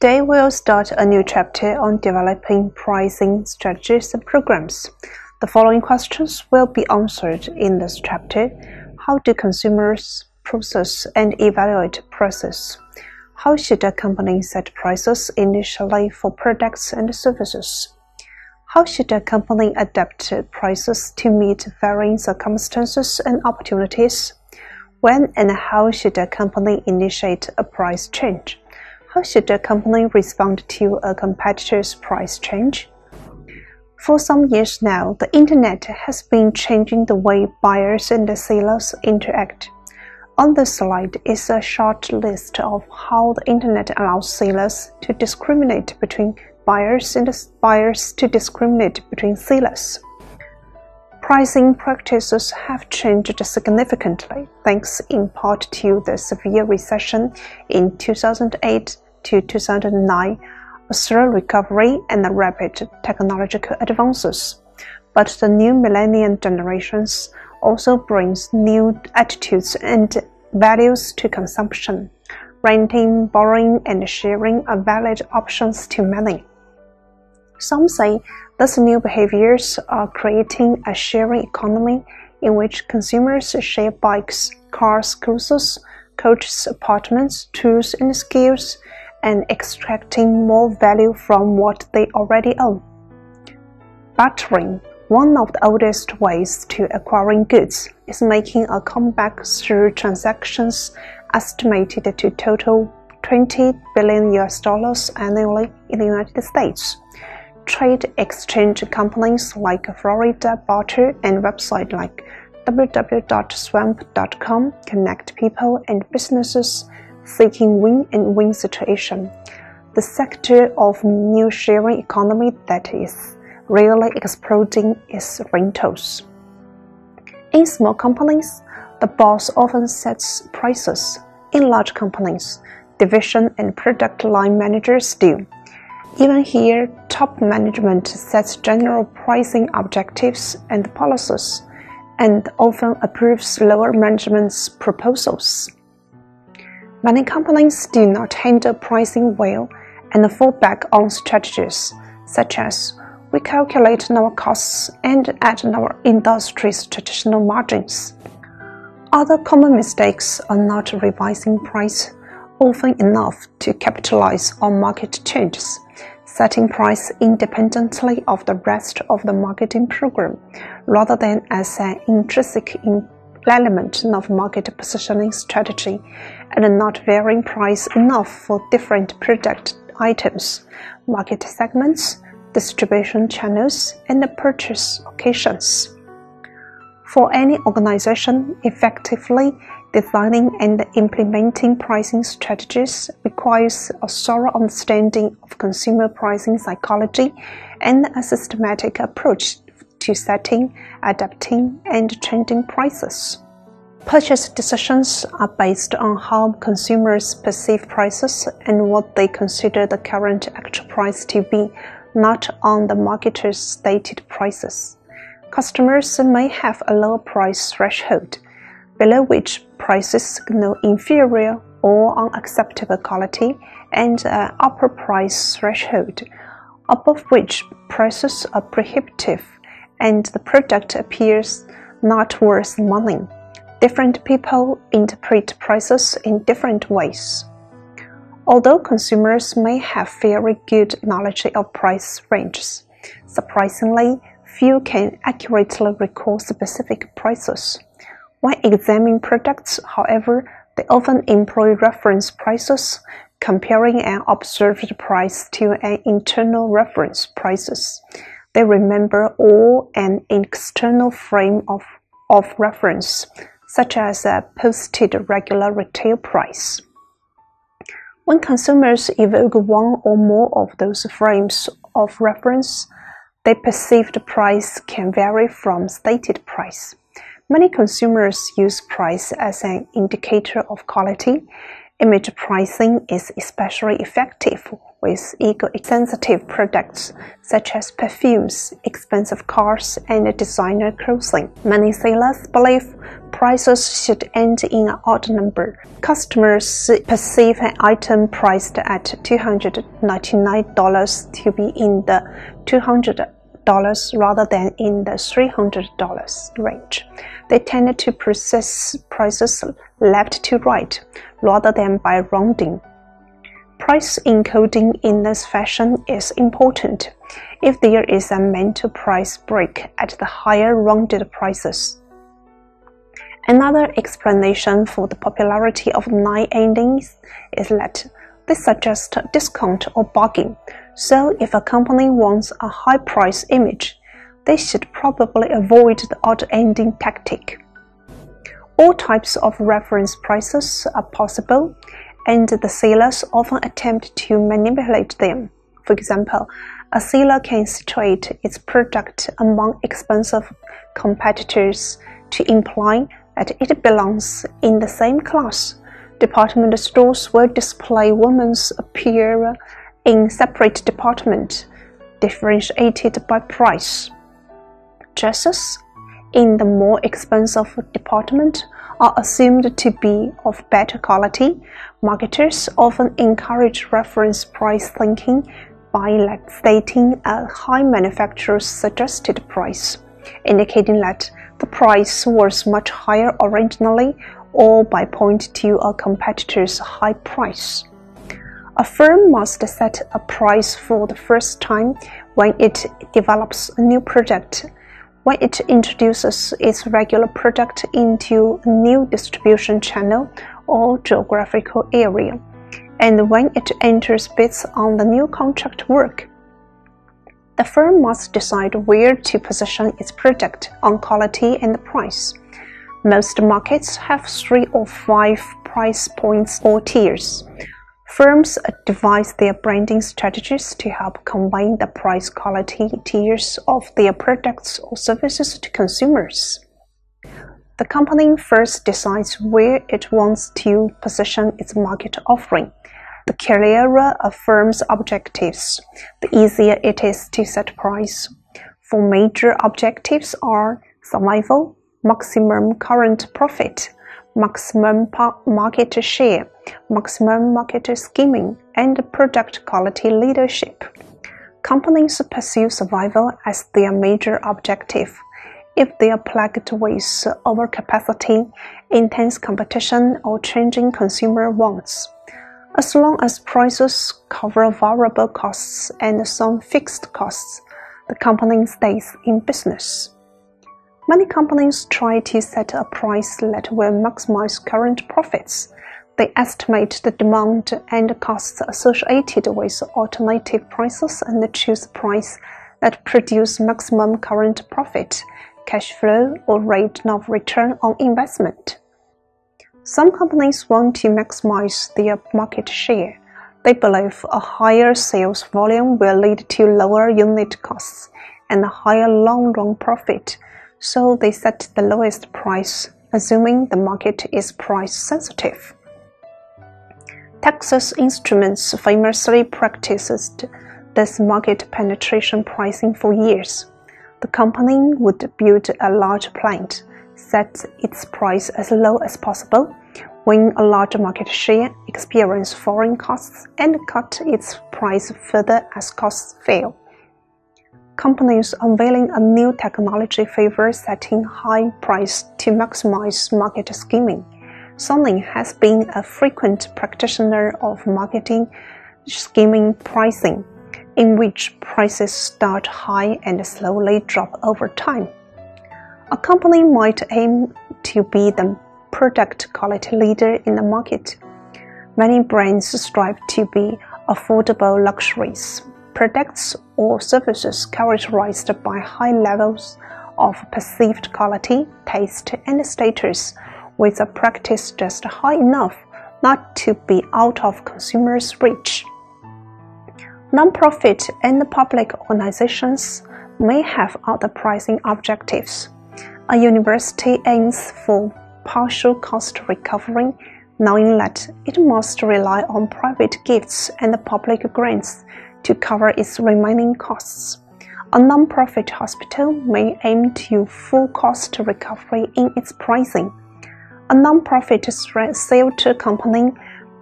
Today we'll start a new chapter on developing pricing strategies and programs. The following questions will be answered in this chapter. How do consumers process and evaluate prices? How should a company set prices initially for products and services? How should a company adapt prices to meet varying circumstances and opportunities? When and how should a company initiate a price change? How should a company respond to a competitor's price change? For some years now, the Internet has been changing the way buyers and sellers interact. On this slide is a short list of how the Internet allows sellers to discriminate between buyers and buyers to discriminate between sellers. Pricing practices have changed significantly, thanks in part to the severe recession in 2008 to 2009, a slow recovery, and the rapid technological advances. But the new millennium generations also brings new attitudes and values to consumption. Renting, borrowing, and sharing are valid options to many. Some say these new behaviors are creating a sharing economy in which consumers share bikes, cars, cruises, coaches, apartments, tools, and skills, and extracting more value from what they already own. Bartering, one of the oldest ways to acquiring goods, is making a comeback through transactions estimated to total $20 billion annually in the United States. Trade exchange companies like Florida Barter and websites like www.swamp.com connect people and businesses seeking win-and-win situation. The sector of new sharing economy that is really exploding is rentals. In small companies, the boss often sets prices. In large companies, division and product line managers do. Even here, top management sets general pricing objectives and policies, and often approves lower management's proposals. Many companies do not handle pricing well and fall back on strategies such as we calculate our costs and add our industry's traditional margins. Other common mistakes are not revising price often enough to capitalize on market changes, setting price independently of the rest of the marketing program, rather than as an intrinsic element of market positioning strategy, and not varying price enough for different product items, market segments, distribution channels, and purchase occasions. For any organization, effectively designing and implementing pricing strategies requires a thorough understanding of consumer pricing psychology and a systematic approach to setting, adapting, and changing prices. Purchase decisions are based on how consumers perceive prices and what they consider the current actual price to be, not on the marketer's stated prices. Customers may have a lower price threshold, below which prices signal inferior or unacceptable quality, and an upper price threshold, above which prices are prohibitive and the product appears not worth money. Different people interpret prices in different ways. Although consumers may have very good knowledge of price ranges, surprisingly, few can accurately recall specific prices. When examining products, however, they often employ reference prices, comparing an observed price to an internal reference prices. They remember all an external frame of reference, such as a posted regular retail price. When consumers evoke one or more of those frames of reference, their perceived price can vary from stated price. Many consumers use price as an indicator of quality, Image pricing is especially effective with ego-sensitive products such as perfumes, expensive cars, and designer clothing. Many sellers believe prices should end in an odd number. Customers perceive an item priced at $299 to be in the $200 rather than in the $300 range. They tend to process prices left to right rather than by rounding. Price encoding in this fashion is important if there is a mental price break at the higher rounded prices. Another explanation for the popularity of line endings is that they suggest discount or bargain. So if a company wants a high price image, they should probably avoid the odd ending tactic. All types of reference prices are possible, and the sellers often attempt to manipulate them. For example, a seller can situate its product among expensive competitors to imply that it belongs in the same class. Department stores will display women's apparel in separate departments, differentiated by price. Dresses in the more expensive department are assumed to be of better quality. Marketers often encourage reference price thinking by stating a high manufacturer's suggested price, indicating that the price was much higher originally, or by pointing to a competitor's high price. A firm must set a price for the first time when it develops a new product, when it introduces its regular product into a new distribution channel or geographical area, and when it enters bids on the new contract work. The firm must decide where to position its product on quality and price. Most markets have 3 or 5 price points or tiers. Firms devise their branding strategies to help combine the price-quality tiers of their products or services to consumers. The company first decides where it wants to position its market offering. The clearer a firm's objectives, the easier it is to set price. For major objectives are survival, maximum current profit, maximum market share, maximum market skimming, and product quality leadership. Companies pursue survival as their major objective if they are plagued with overcapacity, intense competition, or changing consumer wants. As long as prices cover variable costs and some fixed costs, the company stays in business. Many companies try to set a price that will maximize current profits. They estimate the demand and costs associated with alternative prices and choose a price that produces maximum current profit, cash flow, or rate of return on investment. Some companies want to maximize their market share. They believe a higher sales volume will lead to lower unit costs and a higher long-run profit, so they set the lowest price, assuming the market is price-sensitive. Texas Instruments famously practiced this market penetration pricing for years. The company would build a large plant, set its price as low as possible, win a large market share, experience foreign costs, and cut its price further as costs fail. Companies unveiling a new technology favor setting high price to maximize market skimming. Sony has been a frequent practitioner of marketing skimming pricing, in which prices start high and slowly drop over time. A company might aim to be the product quality leader in the market. Many brands strive to be affordable luxuries, products or services characterized by high levels of perceived quality, taste, and status, with a practice just high enough not to be out of consumers' reach. Non-profit and public organizations may have other pricing objectives. A university aims for partial cost recovery knowing that it must rely on private gifts and public grants to cover its remaining costs. A non-profit hospital may aim to full cost recovery in its pricing. A non-profit sales company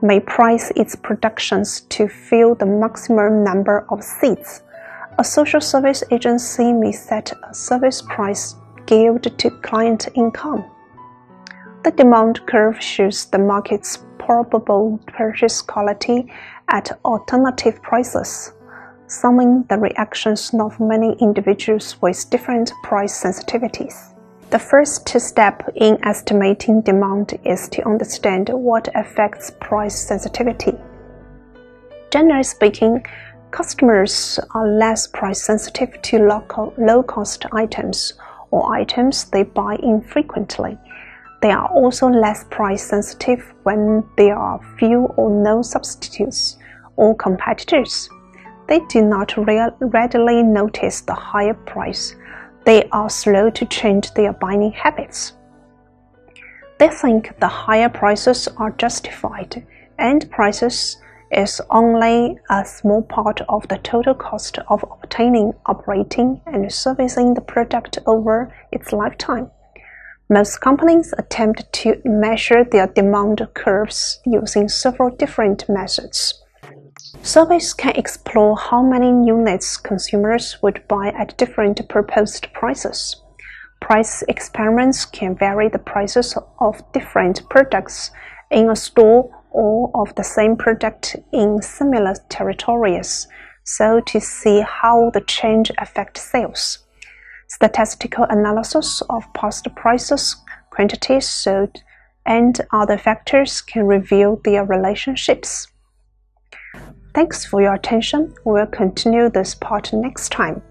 may price its productions to fill the maximum number of seats. A social service agency may set a service price geared to client income. The demand curve shows the market's probable purchase quality at alternative prices, summing the reactions of many individuals with different price sensitivities. The first step in estimating demand is to understand what affects price sensitivity. Generally speaking, customers are less price sensitive to low-cost items or items they buy infrequently. They are also less price sensitive when there are few or no substitutes or competitors. They do not readily notice the higher price. They are slow to change their buying habits. They think the higher prices are justified, and prices is only a small part of the total cost of obtaining, operating, and servicing the product over its lifetime. Most companies attempt to measure their demand curves using several different methods. Surveys can explore how many units consumers would buy at different proposed prices. Price experiments can vary the prices of different products in a store or of the same product in similar territories, so to see how the change affects sales. Statistical analysis of past prices, quantities sold, and other factors can reveal their relationships. Thanks for your attention. We will continue this part next time.